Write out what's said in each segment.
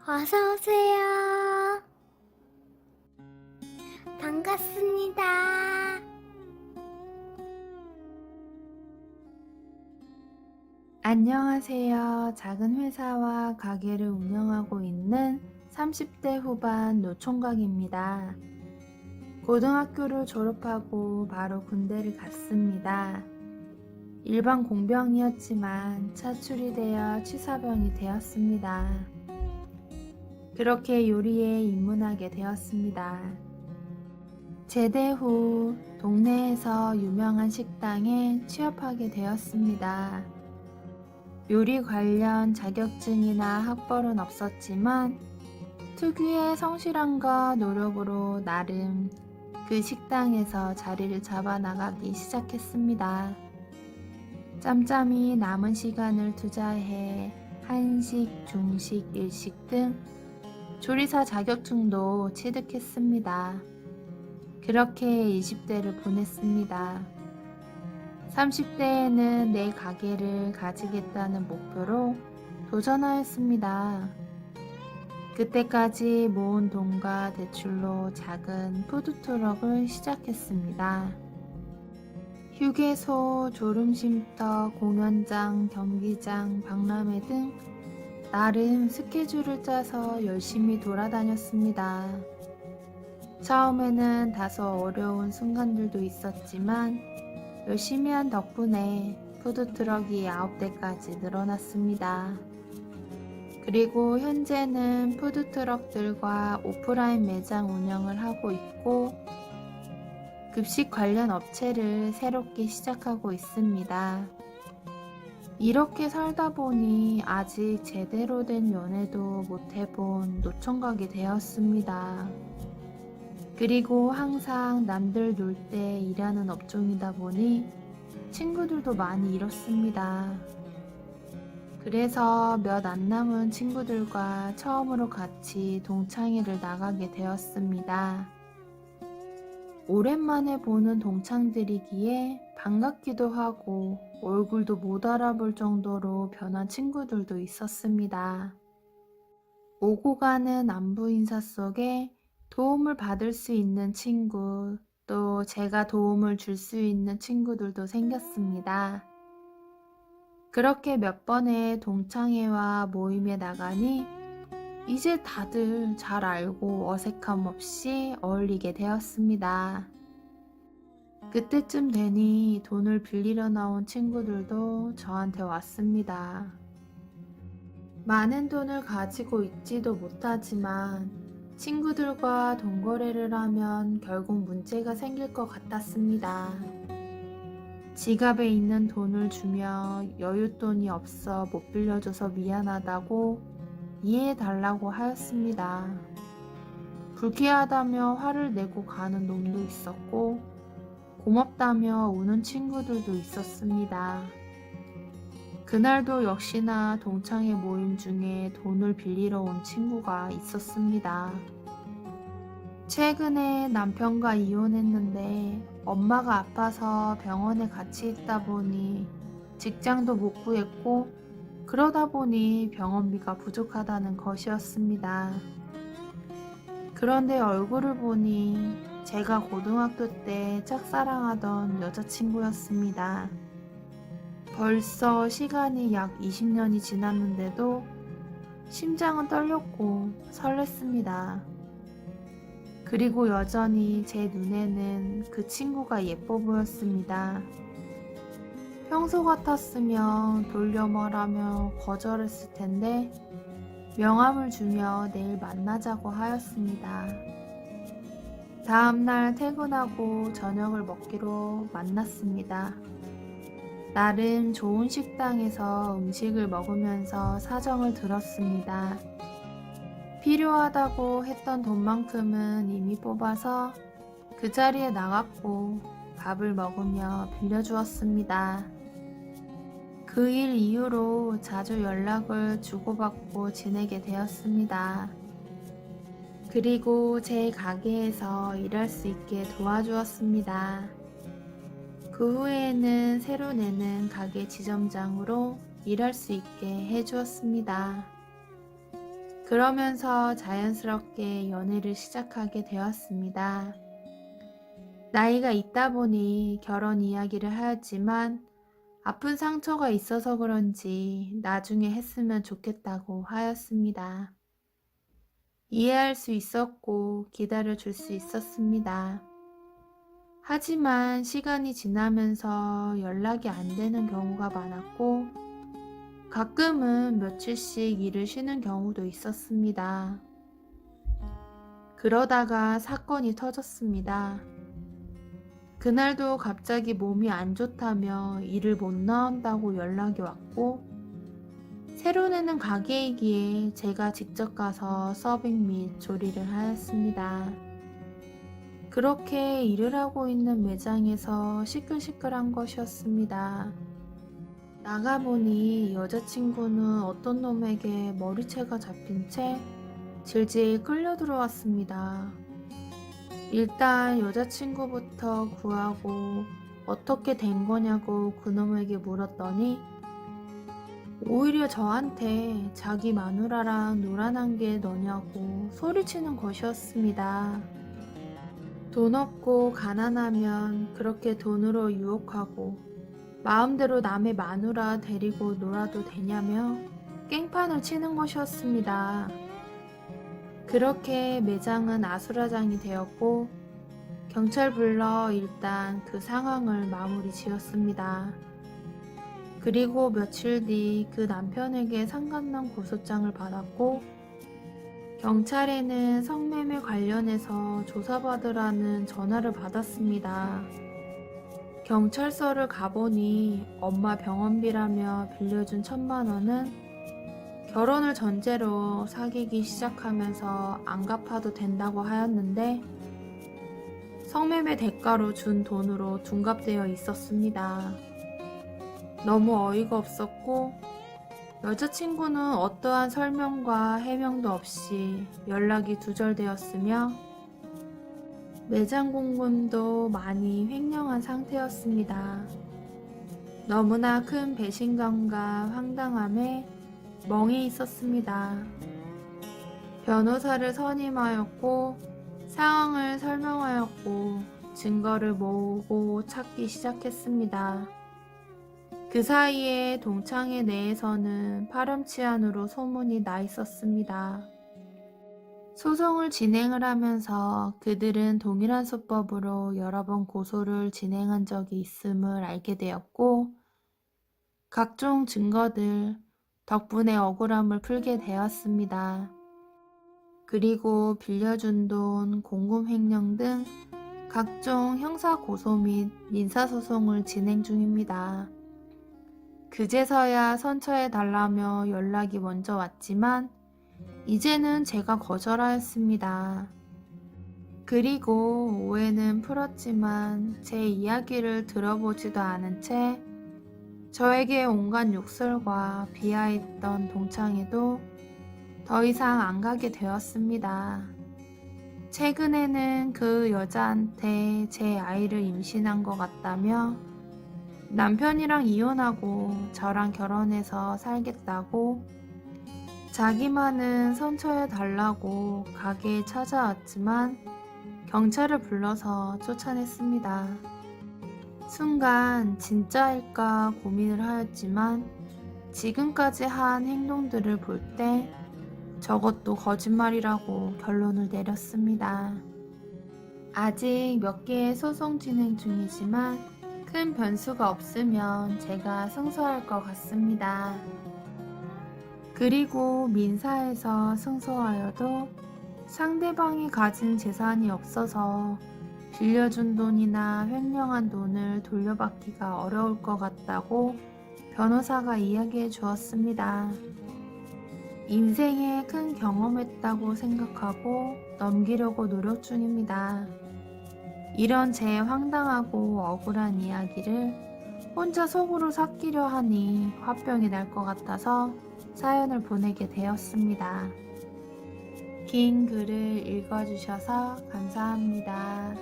어서 오세요. 반갑습니다. 안녕하세요. 작은 회사와 가게를 운영하고 있는 30대 후반 노총각입니다. 고등학교를 졸업하고 바로 군대를 갔습니다. 일반 공병이었지만 차출이 되어 취사병이 되었습니다. 그렇게 요리에 입문하게 되었습니다. 제대 후 동네에서 유명한 식당에 취업하게 되었습니다. 요리 관련 자격증이나 학벌은 없었지만 특유의 성실함과 노력으로 나름 그 식당에서 자리를 잡아나가기 시작했습니다. 짬짬이 남은 시간을 투자해 한식, 중식, 일식 등 조리사 자격증도 취득했습니다. 그렇게 20대를 보냈습니다. 30대에는 내 가게를 가지겠다는 목표로 도전하였습니다. 그때까지 모은 돈과 대출로 작은 푸드트럭을 시작했습니다. 휴게소, 졸음쉼터, 공연장, 경기장, 박람회 등 나름 스케줄을 짜서 열심히 돌아다녔습니다. 처음에는 다소 어려운 순간들도 있었지만 열심히 한 덕분에 푸드트럭이 9대까지 늘어났습니다. 그리고 현재는 푸드트럭들과 오프라인 매장 운영을 하고 있고 급식 관련 업체를 새롭게 시작하고 있습니다. 이렇게 살다 보니 아직 제대로 된 연애도 못 해본 노총각이 되었습니다. 그리고 항상 남들 놀 때 일하는 업종이다 보니 친구들도 많이 잃었습니다. 그래서 몇 안 남은 친구들과 처음으로 같이 동창회를 나가게 되었습니다. 오랜만에 보는 동창들이기에 반갑기도 하고 얼굴도 못 알아볼 정도로 변한 친구들도 있었습니다. 오고 가는 안부 인사 속에 도움을 받을 수 있는 친구, 또 제가 도움을 줄 수 있는 친구들도 생겼습니다. 그렇게 몇 번의 동창회와 모임에 나가니 이제 다들 잘 알고 어색함 없이 어울리게 되었습니다. 그때쯤 되니 돈을 빌리러 나온 친구들도 저한테 왔습니다. 많은 돈을 가지고 있지도 못하지만 친구들과 돈 거래를 하면 결국 문제가 생길 것 같았습니다. 지갑에 있는 돈을 주며 여윳돈이 없어 못 빌려줘서 미안하다고 이해해달라고 하였습니다. 불쾌하다며 화를 내고 가는 놈도 있었고 고맙다며 우는 친구들도 있었습니다. 그날도 역시나 동창회 모임 중에 돈을 빌리러 온 친구가 있었습니다. 최근에 남편과 이혼했는데 엄마가 아파서 병원에 같이 있다 보니 직장도 못 구했고 그러다 보니 병원비가 부족하다는 것이었습니다. 그런데 얼굴을 보니 제가 고등학교 때 짝사랑하던 여자친구였습니다. 벌써 시간이 약 20년이 지났는데도 심장은 떨렸고 설렜습니다. 그리고 여전히 제 눈에는 그 친구가 예뻐 보였습니다. 평소 같았으면 돌려 말하며 거절했을 텐데 명함을 주며 내일 만나자고 하였습니다. 다음날 퇴근하고 저녁을 먹기로 만났습니다. 나름 좋은 식당에서 음식을 먹으면서 사정을 들었습니다. 필요하다고 했던 돈만큼은 이미 뽑아서 그 자리에 나갔고 밥을 먹으며 빌려주었습니다. 그 일 이후로 자주 연락을 주고받고 지내게 되었습니다. 그리고 제 가게에서 일할 수 있게 도와주었습니다. 그 후에는 새로 내는 가게 지점장으로 일할 수 있게 해주었습니다. 그러면서 자연스럽게 연애를 시작하게 되었습니다. 나이가 있다 보니 결혼 이야기를 하였지만 아픈 상처가 있어서 그런지 나중에 했으면 좋겠다고 하였습니다. 이해할 수 있었고 기다려줄 수 있었습니다. 하지만 시간이 지나면서 연락이 안 되는 경우가 많았고 가끔은 며칠씩 일을 쉬는 경우도 있었습니다. 그러다가 사건이 터졌습니다. 그날도 갑자기 몸이 안 좋다며 일을 못 나온다고 연락이 왔고 새로 내는 가게이기에 제가 직접 가서 서빙 및 조리를 하였습니다. 그렇게 일을 하고 있는 매장에서 시끌시끌한 것이었습니다. 나가보니 여자친구는 어떤 놈에게 머리채가 잡힌 채 질질 끌려 들어왔습니다. 일단 여자친구부터 구하고 어떻게 된 거냐고 그놈에게 물었더니 오히려 저한테 자기 마누라랑 놀아난 게 너냐고 소리치는 것이었습니다. 돈 없고 가난하면 그렇게 돈으로 유혹하고 마음대로 남의 마누라 데리고 놀아도 되냐며 깽판을 치는 것이었습니다. 그렇게 매장은 아수라장이 되었고 경찰 불러 일단 그 상황을 마무리 지었습니다. 그리고 며칠 뒤 그 남편에게 상간남 고소장을 받았고 경찰에는 성매매 관련해서 조사받으라는 전화를 받았습니다. 경찰서를 가보니 엄마 병원비라며 빌려준 1,000만 원은 결혼을 전제로 사귀기 시작하면서 안 갚아도 된다고 하였는데 성매매 대가로 준 돈으로 둔갑되어 있었습니다. 너무 어이가 없었고 여자친구는 어떠한 설명과 해명도 없이 연락이 두절되었으며 매장 공금도 많이 횡령한 상태였습니다. 너무나 큰 배신감과 황당함에 멍해 있었습니다. 변호사를 선임하였고 상황을 설명하였고 증거를 모으고 찾기 시작했습니다. 그 사이에 동창회 내에서는 파렴치한으로 소문이 나 있었습니다. 소송을 진행을 하면서 그들은 동일한 수법으로 여러 번 고소를 진행한 적이 있음을 알게 되었고 각종 증거들 덕분에 억울함을 풀게 되었습니다. 그리고 빌려준 돈, 공금 횡령 등 각종 형사 고소 및 민사소송을 진행 중입니다. 그제서야 선처해 달라며 연락이 먼저 왔지만 이제는 제가 거절하였습니다. 그리고 오해는 풀었지만 제 이야기를 들어보지도 않은 채 저에게 온갖 욕설과 비하했던 동창회도 더 이상 안 가게 되었습니다. 최근에는 그 여자한테 제 아이를 임신한 것 같다며 남편이랑 이혼하고 저랑 결혼해서 살겠다고 자기만은 선처해 달라고 가게에 찾아왔지만 경찰을 불러서 쫓아냈습니다. 순간 진짜일까 고민을 하였지만 지금까지 한 행동들을 볼 때 저것도 거짓말이라고 결론을 내렸습니다. 아직 몇 개의 소송 진행 중이지만 큰 변수가 없으면 제가 승소할 것 같습니다. 그리고 민사에서 승소하여도 상대방이 가진 재산이 없어서 빌려준 돈이나 횡령한 돈을 돌려받기가 어려울 것 같다고 변호사가 이야기해 주었습니다. 인생에 큰 경험했다고 생각하고 넘기려고 노력 중입니다. 이런 제 황당하고 억울한 이야기를 혼자 속으로 삭히려 하니 화병이 날 것 같아서 사연을 보내게 되었습니다. 긴 글을 읽어주셔서 감사합니다.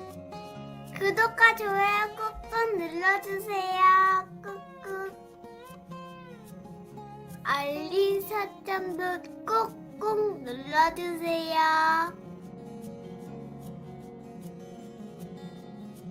구독과 좋아요 꾹꾹 눌러주세요. 꾹꾹. 알림 설정도 꾹꾹 눌러주세요. 눌러주세요.